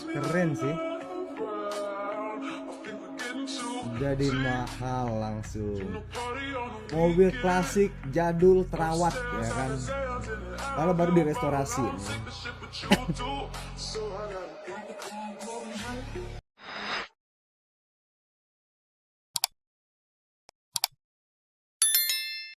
Keren sih. Jadi mahal langsung. Mobil klasik jadul terawat ya kan. Kalau baru direstorasi.